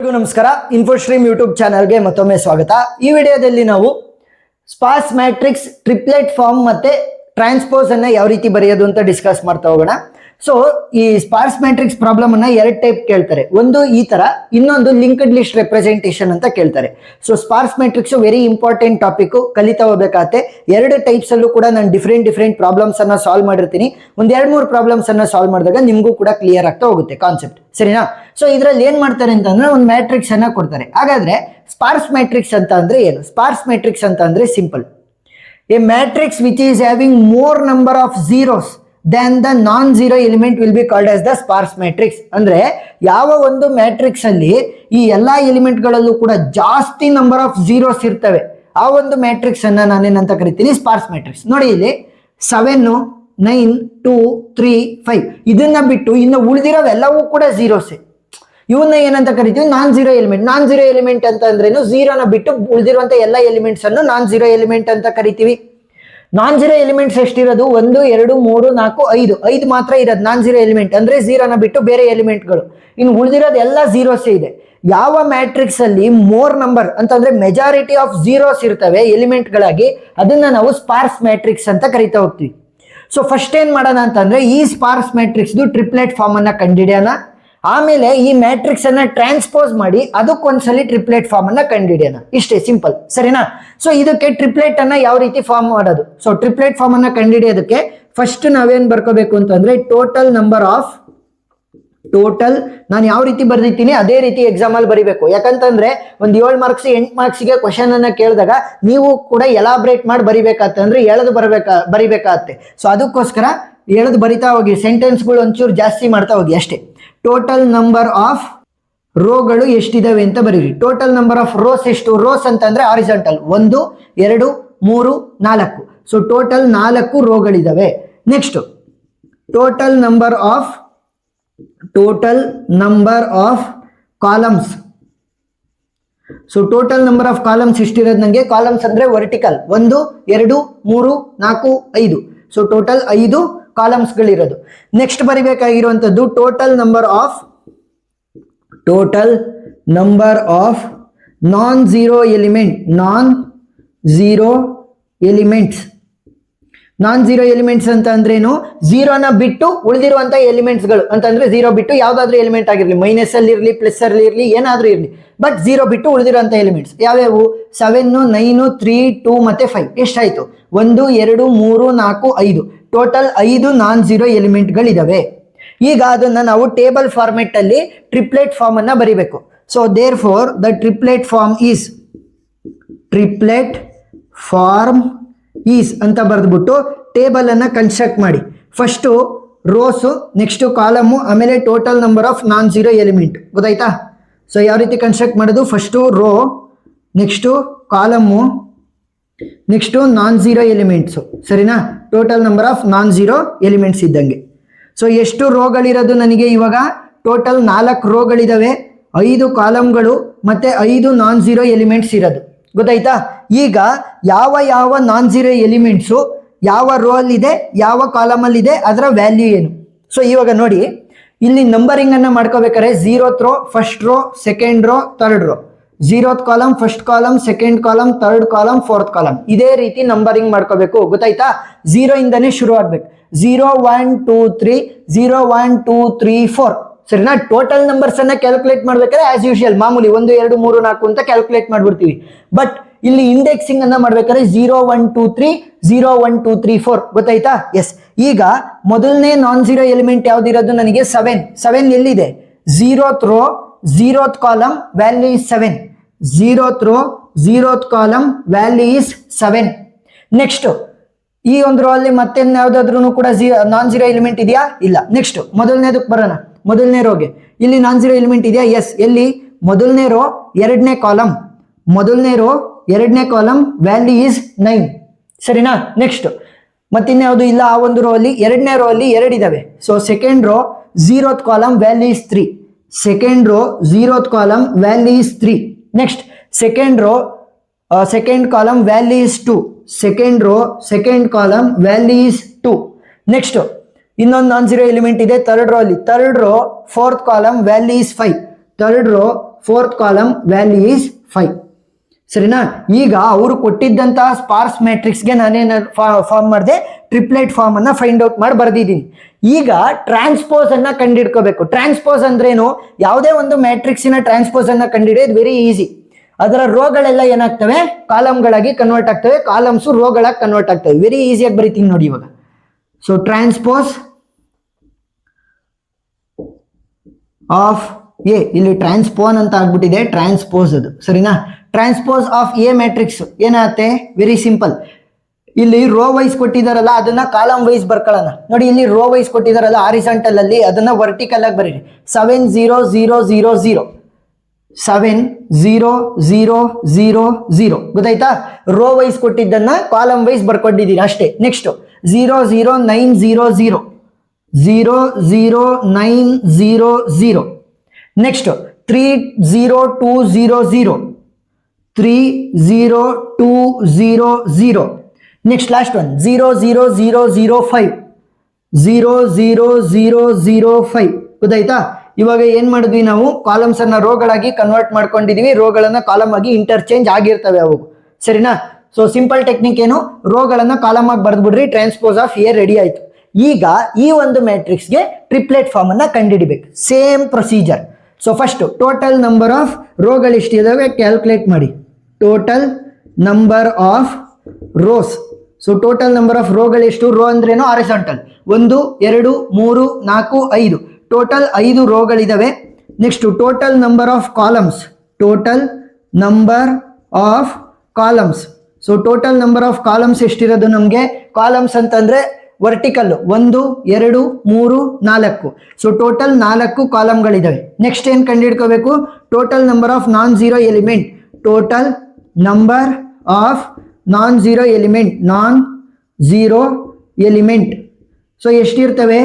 ನಮಸ್ಕಾರ ಇನ್ಫೋಸ್ಟ್ರೀಮ್ ಯೂಟ್ಯೂಬ್ ಚಾನಲ್ಗೆ ಮತ್ತೊಮ್ಮೆ ಸ್ವಾಗತ. ಈ ವಿಡಿಯೋದಲ್ಲಿ ನಾವು ಸ್ಪಾರ್ಸ್ ಮ್ಯಾಟ್ರಿಕ್ಸ್, ಟ್ರಿಪ್ಲೆಟ್ ಫಾರ್ಮ್ ಮತ್ತೆ ಟ್ರಾನ್ಸ್ಪೋಸ್ ಅನ್ನ ಯಾವ ರೀತಿ ಬರೆಯೋದು ಅಂತ ಡಿಸ್ಕಸ್ ಮಾಡ್ತಾ ಹೋಗೋಣ. ಸೊ ಈ ಸ್ಪಾರ್ಸ್ ಮ್ಯಾಟ್ರಿಕ್ಸ್ ಪ್ರಾಬ್ಲಮ್ ಅನ್ನ ಎರಡು ಟೈಪ್ ಕೇಳ್ತಾರೆ. ಒಂದು ಈ ತರ, ಇನ್ನೊಂದು ಲಿಂಕ್ಡ್ ಲಿಸ್ಟ್ ರೆಪ್ರೆಸೆಂಟೇಷನ್ ಅಂತ ಕೇಳ್ತಾರೆ. So sparse matrix very important topic, ಕಲಿತಾ ಹೋಗ್ಬೇಕಾಗತ್ತೆ. ಎರಡು ಟೈಪ್ಸ್ ಅಲ್ಲೂ ಕೂಡ ನಾನು ಡಿಫ್ರೆಂಟ್ ಪ್ರಾಬ್ಲಮ್ಸ್ ಅನ್ನ ಸಾಲ್ವ್ ಮಾಡಿರ್ತೀನಿ. ಒಂದ್ 2-3 ಪ್ರಾಬ್ಲಮ್ಸ್ ಅನ್ನ ಸಾಲ್ವ್ ಮಾಡಿದಾಗ ನಿಮ್ಗೂ ಕೂಡ ಕ್ಲಿಯರ್ ಆಗ್ತಾ ಹೋಗುತ್ತೆ ಕಾನ್ಸೆಪ್ಟ್, ಸರಿನಾ? ಸೊ ಇದ್ರಲ್ಲಿ ಏನ್ ಮಾಡ್ತಾರೆ ಅಂತಂದ್ರೆ ಒಂದು ಮ್ಯಾಟ್ರಿಕ್ಸ್ ಅನ್ನ ಕೊಡ್ತಾರೆ. ಹಾಗಾದ್ರೆ ಸ್ಪಾರ್ಸ್ ಮ್ಯಾಟ್ರಿಕ್ಸ್ ಅಂತ ಅಂದ್ರೆ ಏನು? ಸ್ಪಾರ್ಸ್ ಮ್ಯಾಟ್ರಿಕ್ಸ್ ಅಂತ ಅಂದ್ರೆ simple, a matrix which is having more number of zeros than the non zero element will be called as the sparse matrix. ಅಂದ್ರೆ ಯಾವ ಒಂದು ಮ್ಯಾಟ್ರಿಕ್ಸ್ ಅಲ್ಲಿ ಈ ಎಲ್ಲಾ ಎಲಿಮೆಂಟ್ ಗಳಲ್ಲೂ ಕೂಡ ಜಾಸ್ತಿ ನಂಬರ್ ಆಫ್ ಝೀರೋಸ್ ಇರ್ತವೆ, ಆ ಒಂದು ಮ್ಯಾಟ್ರಿಕ್ಸ್ ಅನ್ನ ನಾನೇನಂತ ಕರಿತೀನಿ? ಸ್ಪಾರ್ಸ್ ಮ್ಯಾಟ್ರಿಕ್ಸ್. ನೋಡಿ ಇಲ್ಲಿ 7, 9, 2, 3, 5 ಇದನ್ನ ಬಿಟ್ಟು ಇನ್ನು ಉಳಿದಿರೋವೆಲ್ಲವೂ ಕೂಡ ಝೀರೋಸೆ. ಇವನ್ನ ಏನಂತ ಕರಿತೀವಿ? ನಾನ್ ಝೀರೋ ಎಲಿಮೆಂಟ್. ನಾನ್ ಝೀರೋ ಎಲಿಮೆಂಟ್ ಅಂತ ಅಂದ್ರೇನು? ಝೀರೋನ ಬಿಟ್ಟು ಉಳಿದಿರುವಂತ ಎಲ್ಲ ಎಲಿಮೆಂಟ್ಸ್ ಅನ್ನು ನಾನ್ ಝೀರೋ ಎಲಿಮೆಂಟ್ ಅಂತ ಕರಿತೀವಿ. ನಾನ್ ಝೀರೋ ಎಲಿಮೆಂಟ್ಸ್ ಎಷ್ಟಿರೋದು? 1, 2, 3, 4, 5 ಮಾತ್ರ ಇರೋದು ನಾನ್ ಝೀರೋ ಎಲಿಮೆಂಟ್. ಅಂದ್ರೆ ಝೀರೋನ ಬಿಟ್ಟು ಬೇರೆ ಎಲಿಮೆಂಟ್ಗಳು. ಇನ್ನು ಉಳಿದಿರೋದು ಎಲ್ಲ ಝೀರೋಸೇ ಇದೆ. ಯಾವ ಮ್ಯಾಟ್ರಿಕ್ಸ್ ಅಲ್ಲಿ ಮೋರ್ ನಂಬರ್ ಅಂತಂದ್ರೆ ಮೆಜಾರಿಟಿ ಆಫ್ ಝೀರೋಸ್ ಇರ್ತವೆ ಎಲಿಮೆಂಟ್ ಗಳಾಗಿ, ಅದನ್ನ ನಾವು ಸ್ಪಾರ್ಸ್ ಮ್ಯಾಟ್ರಿಕ್ಸ್ ಅಂತ ಕರಿತಾ ಹೋಗ್ತೀವಿ. ಸೊ ಫಸ್ಟ್ ಏನ್ ಮಾಡೋಣ ಅಂತಂದ್ರೆ ಈ ಸ್ಪಾರ್ಸ್ ಮ್ಯಾಟ್ರಿಕ್ಸ್ ಟ್ರಿಪ್ಲೆಟ್ ಫಾರ್ಮ್ ಅನ್ನ ಕಂಡಿಡಿಯೋಣ. ಆಮೇಲೆ ಈ ಮ್ಯಾಟ್ರಿಕ್ಸ್ ಅನ್ನ ಟ್ರಾನ್ಸ್ಪೋಸ್ ಮಾಡಿ ಅದಕ್ಕೊಂದ್ಸಲಿ ಟ್ರಿಪ್ಲೆಟ್ ಫಾರ್ಮ್ ಅನ್ನ ಕಂಡುಹಿಡಿಯೋಣ. ಇಷ್ಟೇ ಸಿಂಪಲ್, ಸರಿನಾ? ಸೊ ಇದಕ್ಕೆ ಟ್ರಿಪ್ಲೆಟ್ ಅನ್ನ ಯಾವ ರೀತಿ ಫಾರ್ಮ್ ಮಾಡೋದು? ಸೊ ಟ್ರಿಪ್ಲೆಟ್ ಫಾರ್ಮ್ ಅನ್ನ ಕಂಡುಹಿಡಿಯೋದಕ್ಕೆ ಫಸ್ಟ್ ನಾವೇನ್ ಬರ್ಕೋಬೇಕು ಅಂತಂದ್ರೆ ಟೋಟಲ್ ನಂಬರ್ ಆಫ್ ನಾನು ಯಾವ ರೀತಿ ಬರ್ದಿದ್ದೀನಿ ಅದೇ ರೀತಿ ಎಕ್ಸಾಮ್ ಅಲ್ಲಿ ಬರಿಬೇಕು. ಯಾಕಂತಂದ್ರೆ ಒಂದ್ 7 ಮಾರ್ಕ್ಸ್ 8 ಮಾರ್ಕ್ಸ್ಗೆ ಕ್ವಶನ್ ಅನ್ನ ಕೇಳಿದಾಗ ನೀವು ಕೂಡ ಎಲಾಬ್ರೇಟ್ ಮಾಡಿ ಬರಿಬೇಕಾಗ್ತಂದ್ರೆ ಎಳೆದು ಬರಿಬೇಕಾಗತ್ತೆ. ಸೊ ಅದಕ್ಕೋಸ್ಕರ ಎಳೆದು ಬರಿತಾ ಹೋಗಿ, ಸೆಂಟೆನ್ಸ್ಗಳು ಒಂಚೂರು ಜಾಸ್ತಿ ಮಾಡ್ತಾ ಹೋಗಿ ಅಷ್ಟೇ. ಟೋಟಲ್ ನಂಬರ್ ಆಫ್ ರೋಗಳು ಎಷ್ಟಿದಾವೆ ಅಂತ ಬರೀರಿ. ಟೋಟಲ್ ನಂಬರ್ ಆಫ್ ರೋಸ್ ಎಷ್ಟು? ರೋಸ್ ಅಂತಂದ್ರೆ ಹಾರಿಜಾಂಟಲ್ 1, 2, 3, 4. ಸೊ ಟೋಟಲ್ 4 ರೋಗಳಿದಾವೆ. Next total number of columns. So total number of columns ಎಷ್ಟಿರೋದು? ನನಗೆ ಕಾಲಮ್ಸ್ ಅಂದ್ರೆ ವರ್ಟಿಕಲ್ 1, 2, 3, 4, 5. ಸೊ ಟೋಟಲ್ 5 ಕಾಲಮ್ಸ್ ಗಳಿರೋದು. ನೆಕ್ಸ್ಟ್ ಬರಿಬೇಕಾಗಿರುವಂತದ್ದು total number of non zero elements ಅಂತ ಅಂದ್ರೇನು? ಝೀರೋನ ಬಿಟ್ಟು ಉಳಿದಿರುವಂತ ಎಲಿಮೆಂಟ್ಸ್ ಗಳು ಅಂತಂದ್ರೆ ಝೀರೋ ಬಿಟ್ಟು ಯಾವ್ದಾದ್ರು ಎಲಿಮೆಂಟ್ ಆಗಿರ್ಲಿ, ಮೈನಸ್ ಅಲ್ಲಿ ಇರ್ಲಿ, ಪ್ಲಸ್ ಅಲ್ಲಿ ಇರ್ಲಿ, ಏನಾದ್ರೂ ಇರ್ಲಿ, ಬಟ್ ಝೀರೋ ಬಿಟ್ಟು ಉಳಿದಿರುವಂತ ಎಲಿಮೆಂಟ್ಸ್ ಯಾವ್ಯಾವು? 7, 9, 3, 2 ಮತ್ತೆ 5. ಎಷ್ಟಾಯ್ತು? 1, 2, 3, 4, 5. ಟೋಟಲ್ 5 ನಾನ್ ಝೀರೋ ಎಲಿಮೆಂಟ್ ಗಳಿದಾವೆ. ಈಗ ಅದನ್ನ ನಾವು ಟೇಬಲ್ ಫಾರ್ಮೆಟ್ ಅಲ್ಲಿ ಟ್ರಿಪ್ಲೆಟ್ ಫಾರ್ಮ್ ಅನ್ನ ಬರಿಬೇಕು. So therefore the triplet form is ಅಂತ ಬರೆದ್ಬಿಟ್ಟು ಟೇಬಲ್ ಅನ್ನ ಕನ್ಸ್ಟ್ರಕ್ಟ್ ಮಾಡಿ. ಫಸ್ಟ್ ರೋಸ್, ನೆಕ್ಸ್ಟ್ ಕಾಲಮು, ಆಮೇಲೆ total number of non zero element. ಗೊತ್ತಾಯ್ತಾ? ಸೊ ಯಾವ ರೀತಿ ಕನ್ಸ್ಟ್ರಕ್ಟ್ ಮಾಡೋದು? First row, next column, next non zero elements, ಸರಿನಾ? Total number of non zero elements ಇದ್ದಂಗೆ. ಸೊ ಎಷ್ಟು ರೋಗಳಿರೋದು ನನಗೆ ಇವಾಗ? ಟೋಟಲ್ 4 ರೋಗಳಿದಾವೆ, 5 ಕಾಲಮ್ಗಳು ಮತ್ತೆ 5 ನಾನ್ ಝೀರೋ ಎಲಿಮೆಂಟ್ಸ್ ಇರೋದು. ಗೊತ್ತಾಯ್ತಾ? ಈಗ ಯಾವ ನಾನ್ ಝೀರೋ ಎಲಿಮೆಂಟ್ಸು ಯಾವ ರೋ ಅಲ್ಲಿ ಇದೆ, ಯಾವ ಕಾಲಮ್ ಅಲ್ಲಿ ಇದೆ, ಅದರ ವ್ಯಾಲ್ಯೂ ಏನು? ಸೊ ಇವಾಗ ನೋಡಿ, ಇಲ್ಲಿ ನಂಬರಿಂಗ್ ಅನ್ನ ಮಾಡ್ಕೋಬೇಕಾದ್ರೆ 0th row, first row, second row, third row, 0th column, first column, second column, third column, fourth column, ಇದೇ ರೀತಿ ನಂಬರಿಂಗ್ ಮಾಡ್ಕೋಬೇಕು. ಗೊತ್ತಾಯ್ತಾ? 0 ಇಂದಾನೆ ಶುರು ಆಗ್ಬೇಕು. 0, 1, 2, 3, 0, 1, 2, 3, 4, ಸರಿನಾ? ಟೋಟಲ್ ನಂಬರ್ಸ್ ಅನ್ನ ಕ್ಯಾಲ್ಕುಲೇಟ್ ಮಾಡ್ಬೇಕಾದ್ರೆ ಆಸ್ ಯೂಶುವಲ್ ಮಾಮೂಲಿ 1, 2, 3, 4 ಅಂತ ಕ್ಯಾಲ್ಕುಲೇಟ್ ಮಾಡ್ಬಿಡ್ತೀವಿ. ಬಟ್ ಇಲ್ಲಿ ಇಂಡೆಕ್ಸಿಂಗ್ ಅನ್ನ ಮಾಡ್ಬೇಕಾದ್ರೆ 0, 1, 2, 3, 0, 1, 2, 3, 4. ಗೊತ್ತಾಯ್ತಾ? ಎಸ್. ಈಗ ಮೊದಲನೇ ನಾನ್ ಝೀರೋ ಎಲಿಮೆಂಟ್ ಯಾವ್ದಿರೋದು ನನಗೆ? 7 ಎಲ್ಲಿದೆ? 0th row, 0th column, value is 7. 0th row, 0th column, value is 7. Next ಈ ಒಂದು ರೋ ಅಲ್ಲಿ ಮತ್ತೆ ಯಾವ್ದಾದ್ರು ಕೂಡ ನಾನ್ ಝೀರೋ ಎಲಿಮೆಂಟ್ ಇದೆಯಾ? ಇಲ್ಲ. ನೆಕ್ಸ್ಟ್ ಮೊದಲನೇದಕ್ಕೆ ಬರೋಣ. ಮೊದಲನೇ ರೋಗೆ ಇಲ್ಲಿ ನಾನ್ ಝೀರೋ ಎಲಿಮೆಂಟ್ ಇದೆಯಾ? ಎಸ್. ಎಲ್ಲಿ? ಮೊದಲನೇ ರೋ, 2ನೇ ಕಾಲಮ್, ವ್ಯಾಲ್ಯೂ ಈಸ್ 9, ಸರಿನಾ? ನೆಕ್ಸ್ಟ್ ಮತ್ತಿನ್ಯಾವುದು ಇಲ್ಲ ಆ ಒಂದು ರೋ ಅಲ್ಲಿ. 2ನೇ ರೋ ಅಲ್ಲಿ 2 ಇದಾವೆ. So second rho, 0th column, value is 3. Second row, 0th column, value is 3. Next second row, second column, value is 2. Second row, second column, value is 2. Next ಇನ್ನೊಂದು ನಾನ್ zero element ಇದೆ third row ಅಲ್ಲಿ. Third row fourth column value is 5. Third row fourth column value is 5. ಸರಿನಾ? ಈಗ ಅವರು ಕೊಟ್ಟಿದ್ದಂತಹ ಸ್ಪಾರ್ಸ್ ಮ್ಯಾಟ್ರಿಕ್ಸ್ಗೆ ನಾನೇನು form ಮಾಡಿದೆ, triplet form ಅನ್ನ ಫೈಂಡ್ ಔಟ್ ಮಾಡಿ ಬರ್ದಿದ್ದೀನಿ. ಈಗ ಟ್ರಾನ್ಸ್ಪೋಸ್ ಅನ್ನ ಕಂಡಿಡ್ಕೋಬೇಕು. ಟ್ರಾನ್ಸ್ಪೋಸ್ ಅಂದ್ರೇನು? ಯಾವುದೇ ಒಂದು ಮ್ಯಾಟ್ರಿಕ್ಸಿನ ಟ್ರಾನ್ಸ್ಪೋಸ್ ಅನ್ನ ಕಂಡಿಡಿಯೋದು ವೆರಿ ಈಸಿ. ಅದರ ರೋಗಳೆಲ್ಲ ಏನಾಗ್ತವೆ, ಕಾಲಮ್ಗಳಾಗಿ ಕನ್ವರ್ಟ್ ಆಗ್ತವೆ, ಕಾಲಮ್ಸ್ ರೋಗಳಾಗಿ ಕನ್ವರ್ಟ್ ಆಗ್ತವೆ. ವೆರಿ ಈಸಿಯಾಗಿ ಬರೀತೀನಿ ನೋಡಿ ಇವಾಗ. ಸೊ ಟ್ರಾನ್ಸ್ಪೋಸ್ ಆಫ್ ಎ, ಇಲ್ಲಿ ಟ್ರಾನ್ಸ್ಪೋನ್ ಅಂತ ಆಗ್ಬಿಟ್ಟಿದೆ, ಟ್ರಾನ್ಸ್ಪೋಸ್ ಅದು. ಸರಿನಾ? ಟ್ರಾನ್ಸ್ಪೋಸ್ ಆಫ್ ಎ ಮ್ಯಾಟ್ರಿಕ್ಸ್ ಏನಾಗುತ್ತೆ, ವೆರಿ ಸಿಂಪಲ್. ಇಲ್ಲಿ ರೋ ವೈಸ್ ಕೊಟ್ಟಿದಾರಲ್ಲ ಅದನ್ನ ಕಾಲಮ್ ವೈಸ್ ಬರ್ಕೊಳ್ಳೋಣ. ನೋಡಿ, ಇಲ್ಲಿ ರೋ ವೈಸ್ ಕೊಟ್ಟಿದಾರಲ್ಲ ಹಾರಿಜಾಂಟಲ್ ಅಲ್ಲಿ, ಅದನ್ನ ವರ್ಟಿಕಲ್ ಆಗಿ ಬರೀರಿ. 7 0 0 0 0 7 0 0 0 0 ಗೊತ್ತಾಯ್ತಾ? ರೋ ವೈಸ್ ಕೊಟ್ಟಿದ್ದನ್ನ ಕಾಲಮ್ ವೈಸ್ ಬರ್ಕೊಂಡಿದ್ದೀನಿ ಅಷ್ಟೇ. Next 0 0 9 0 0 0 0 9 0 0. Next 3 0 2 0 0 3 0 2 0 0. Next last one 0 0 0 0 5 0 0 0 0 5. ಗೊತ್ತಾಯ್ತಾ? ಇವಾಗ ಏನ್ ಮಾಡಿದ್ವಿ ನಾವು, ಕಾಲಮ್ಸ್ ಅನ್ನ ರೋಗಳಾಗಿ ಕನ್ವರ್ಟ್ ಮಾಡ್ಕೊಂಡಿದೀವಿ, ರೋಗಳನ್ನ ಕಾಲಮ್ ಆಗಿ ಇಂಟರ್ಚೇಂಜ್ ಆಗಿರ್ತವೆ ಅವು. ಸರಿನಾ? ಸೊ ಸಿಂಪಲ್ ಟೆಕ್ನಿಕ್ ಏನು, ರೋಗಳನ್ನ ಕಾಲಮ್ ಆಗಿ ಬರ್ದ್ಬಿಡ್ರಿ, ಟ್ರಾನ್ಸ್ಪೋಸ್ ಆಫ್ ಎ ರೆಡಿ ಆಯ್ತು. ಈಗ ಈ ಒಂದು ಮ್ಯಾಟ್ರಿಕ್ಸ್ಗೆ ಟ್ರಿಪ್ಲೆಟ್ ಫಾರ್ಮ್ ಅನ್ನ ಕಂಡುಹಿಡಿಬೇಕು. Same procedure. So first total number of ರೋಗಳು ಎಷ್ಟಿದಾವೆ ಕ್ಯಾಲ್ಕುಲೇಟ್ ಮಾಡಿ. Total number of rows. So total number of ರೋಗಳು ಎಷ್ಟು? ರೋ ಅಂದ್ರೇನು? ಹಾರಿಜಾಂಟಲ್. 1 2 3 4 5. ಟೋಟಲ್ 5 ರೋಗಳಿದಾವೆ. Next total number of columns. Total number of columns. So total number of columns ಎಷ್ಟಿರೋದು ನಮಗೆ? Columns ಅಂತಂದ್ರೆ ವರ್ಟಿಕಲ್ 1 2 3 4. ಸೊ ಟೋಟಲ್ 4 ಕಾಲಮ್ಗಳಿದಾವೆ. ನೆಕ್ಸ್ಟ್ ಏನ್ ಕಂಡುಹಿಡ್ಕೋಬೇಕು? Total number of non zero element. Total number of non zero element. Non zero element. So ಎಷ್ಟಿರ್ತವೆ?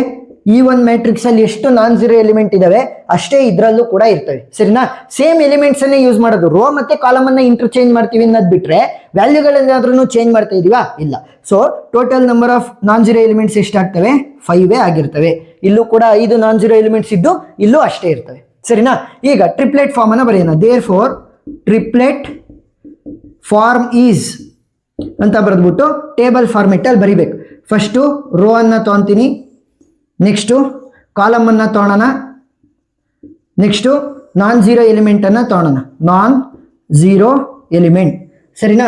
ಈ ಒಂದು matrix ಅಲ್ಲಿ ಎಷ್ಟು ನಾನ್ ಜೀರೋ ಎಲಿಮೆಂಟ್ ಇದಾವೆ ಅಷ್ಟೇ ಇದರಲ್ಲೂ ಕೂಡ ಇರ್ತವೆ. ಸರಿನಾ? ಸೇಮ್ ಎಲಿಮೆಂಟ್ಸ್ ಅನ್ನೇ ಯೂಸ್ ಮಾಡೋದು. ರೋ ಮತ್ತೆ ಕಾಲಮ್ ಅನ್ನ ಇಂಟರ್ಚೇಂಜ್ ಮಾಡ್ತೀವಿ ಅನ್ನೋದು ಬಿಟ್ರೆ ವ್ಯಾಲ್ಯೂಗಳೇನಾದ್ರೂ ಚೇಂಜ್ ಮಾಡ್ತಾ ಇದೀವಾ? ಇಲ್ಲ. So total number of non zero elements ಎಷ್ಟಾಗ್ತವೆ? 5 ಆಗಿರ್ತವೆ. ಇಲ್ಲೂ ಕೂಡ 5 ನಾನ್ ಜೀರೋ ಎಲಿಮೆಂಟ್ಸ್ ಇದ್ದು ಇಲ್ಲೂ ಅಷ್ಟೇ ಇರ್ತವೆ. ಸರಿನಾ? ಈಗ ಟ್ರಿಪ್ಲೆಟ್ ಫಾರ್ಮ್ ಅನ್ನ ಬರೆಯೋಣ. Therefore triplet form is ಅಂತ ಬರೆದ್ಬಿಟ್ಟು ಟೇಬಲ್ ಫಾರ್ಮೆಟ್ ಅಲ್ಲಿ ಬರಿಬೇಕು. ಫಸ್ಟು ರೋ ಅನ್ನ ತಗೊಂತೀನಿ, ನೆಕ್ಸ್ಟು ಕಾಲಮ್ ಅನ್ನ ತಗೊಳ್ಳೋಣ, ನೆಕ್ಸ್ಟು ನಾನ್ ಜೀರೋ ಎಲಿಮೆಂಟ್ ಅನ್ನ ತಗೊಳ್ಳೋಣ. Non zero element. ಸರಿನಾ?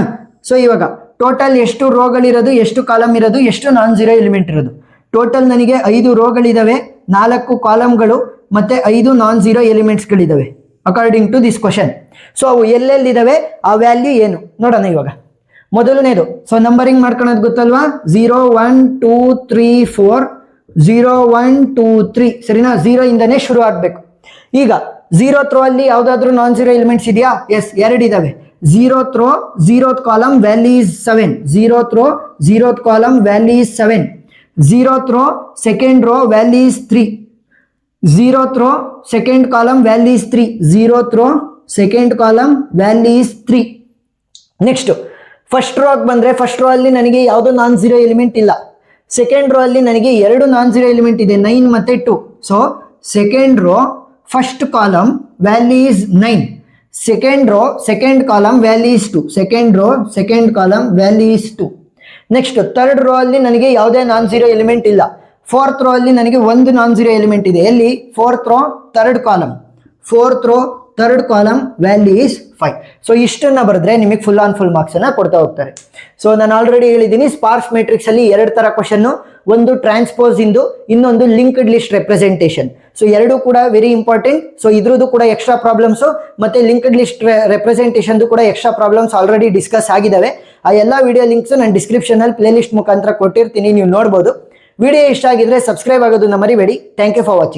ಸೊ ಇವಾಗ ಟೋಟಲ್ ಎಷ್ಟು ರೋಗಳಿರೋದು, ಎಷ್ಟು ಕಾಲಮ್ ಇರೋದು, ಎಷ್ಟು ನಾನ್ ಜೀರೋ ಎಲಿಮೆಂಟ್ ಇರೋದು? ಟೋಟಲ್ ನನಗೆ 5 ರೋಗಳಿದಾವೆ, 4 ಕಾಲಮ್ಗಳು ಮತ್ತೆ 5 ನಾನ್ ಜೀರೋ ಎಲಿಮೆಂಟ್ಸ್ಗಳಿದಾವೆ according to this question. So ಅವು ಎಲ್ಲೆಲ್ಲಿದ್ದಾವೆ, ಆ ವ್ಯಾಲ್ಯೂ ಏನು ನೋಡೋಣ ಇವಾಗ. ಮೊದಲನೇದು, ಸೊ ನಂಬರಿಂಗ್ ಮಾಡ್ಕೊಳ್ಳೋದು ಗೊತ್ತಲ್ವಾ? 0 1 2 3 4 0 1 2 3. ಸರಿನಾ? 0 ಇಂದನೇ ಶುರು ಆಗ್ಬೇಕು. ಈಗ 0th ರೋ ಅಲ್ಲಿ ಯಾವ್ದಾದ್ರು ನಾನ್ ಜೀರೋ ಎಲಿಮೆಂಟ್ಸ್ ಇದೆಯಾ? ಎಸ್, 2 ಇದಾವೆ. 0th row 0th column value is 7. 0th row 0th column value is 7. 0th row second row value is 3. 0th row second column value is 3. 0th row second column value is 3. First ಫಸ್ಟ್ ರೋ ಬಂದ್ರೆ, first row ಅಲ್ಲಿ ನನಗೆ ಯಾವುದೋ non zero element ಇಲ್ಲ. Second row ಅಲ್ಲಿ ನನಗೆ 2 ನಾನ್ zero element ಇದೆ, 9 ಮತ್ತೆ 2. So second row first column value is 9. Second row second column value is 2. Second row second column value is 2. Next third row ಅಲ್ಲಿ ನನಗೆ ಯಾವುದೇ ನಾನ್ ಜೀರೋ ಎಲಿಮೆಂಟ್ ಇಲ್ಲ. Fourth row ಅಲ್ಲಿ ನನಗೆ 1 ನಾನ್ ಜೀರೋ ಎಲಿಮೆಂಟ್ ಇದೆ. ಎಲ್ಲಿ? Fourth row third column. Fourth row third column value is 5. So ಇಷ್ಟನ್ನ ಬರೆದ್ರೆ ನಿಮಗೆ ಫುಲ್ ಆನ್ ಫುಲ್ ಮಾರ್ಕ್ಸ್ ಅನ್ನ ಕೊಡ್ತಾ ಹೋಗ್ತಾರೆ. ಸೊ ನಾನು ಆಲ್ರೆಡಿ ಹೇಳಿದ್ದೀನಿ, ಸ್ಪಾರ್ಸ್ ಮ್ಯಾಟ್ರಿಕ್ಸ್ ಅಲ್ಲಿ 2 ತರ ಕ್ವಶನ್, ಒಂದು ಟ್ರಾನ್ಸ್ಪೋಸ್ ಇಂದು, ಇನ್ನೊಂದು ಲಿಂಕ್ಡ್ ಲಿಸ್ಟ್ ರೆಪ್ರೆಸೆಂಟೇಷನ್. ಸೊ ಎರಡೂ ಕೂಡ ವೆರಿ ಇಂಪಾರ್ಟೆಂಟ್. ಸೊ ಇದ್ರದ್ದು ಕೂಡ ಎಕ್ಸ್ಟ್ರಾ ಪ್ರಾಬ್ಲಮ್ಸ್ ಮತ್ತೆ ಲಿಂಕ್ಡ್ ಲಿಸ್ಟ್ ರೆಪ್ರೆಸೆಂಟೇಷನ್ ಕೂಡ ಎಕ್ಸ್ಟ್ರಾ ಪ್ರಾಬ್ಲಮ್ಸ್ ಆಲ್ರೆಡಿ ಡಿಸ್ಕಸ್ ಆಗಿದ್ದಾವೆ. ಆ ಎಲ್ಲ ವಿಡಿಯೋ ಲಿಂಕ್ಸ್ ನಾನು ಡಿಸ್ಕ್ರಿಪ್ಷನ್ ಅಲ್ಲಿ ಪ್ಲೇ ಲಿಸ್ಟ್ ಮುಖಾಂತರ ಕೊಟ್ಟಿರ್ತೀನಿ, ನೀವು ನೋಡಬಹುದು. ವಿಡಿಯೋ ಇಷ್ಟ ಆಗಿದ್ರೆ ಸಬ್ಸ್ಕ್ರೈಬ್ ಆಗೋದನ್ನ ಮರಿಬೇಡಿ. Thank you for watching.